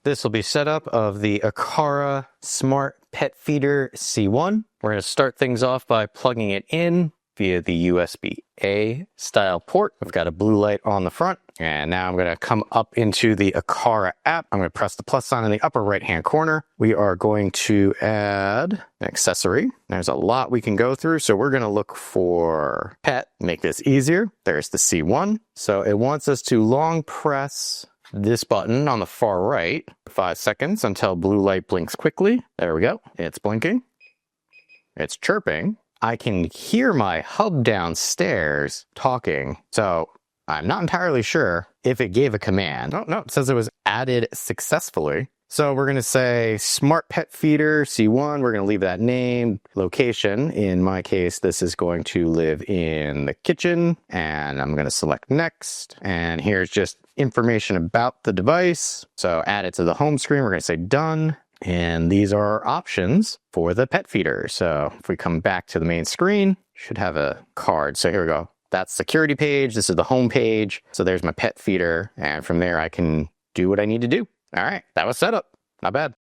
This will be setup of the Aqara Smart Pet Feeder C1. We're going to start things off by plugging it in via the USB-A style port. We've got a blue light on the front. And now I'm going to come up into the Aqara app. I'm going to press the plus sign in the upper right-hand corner. We are going to add an accessory. There's a lot we can go through, so we're going to look for pet. Make this easier. There's the C1. So it wants us to long press this button on the far right, 5 seconds until blue light blinks quickly. There we go. It's blinking. It's chirping. I can hear my hub downstairs talking, so I'm not entirely sure if it gave a command. Oh, no, it says it was added successfully. So we're going to say Smart Pet Feeder C1. We're going to leave that name, location. In my case, this is going to live in the kitchen, and I'm going to select next. And here's just information about the device. So add it to the home screen. We're going to say done. And these are our options for the pet feeder. So if we come back to the main screen, should have a card. So here we go. That's security page. This is the home page. So there's my pet feeder. And from there, I can do what I need to do. All right, that was setup. Not bad.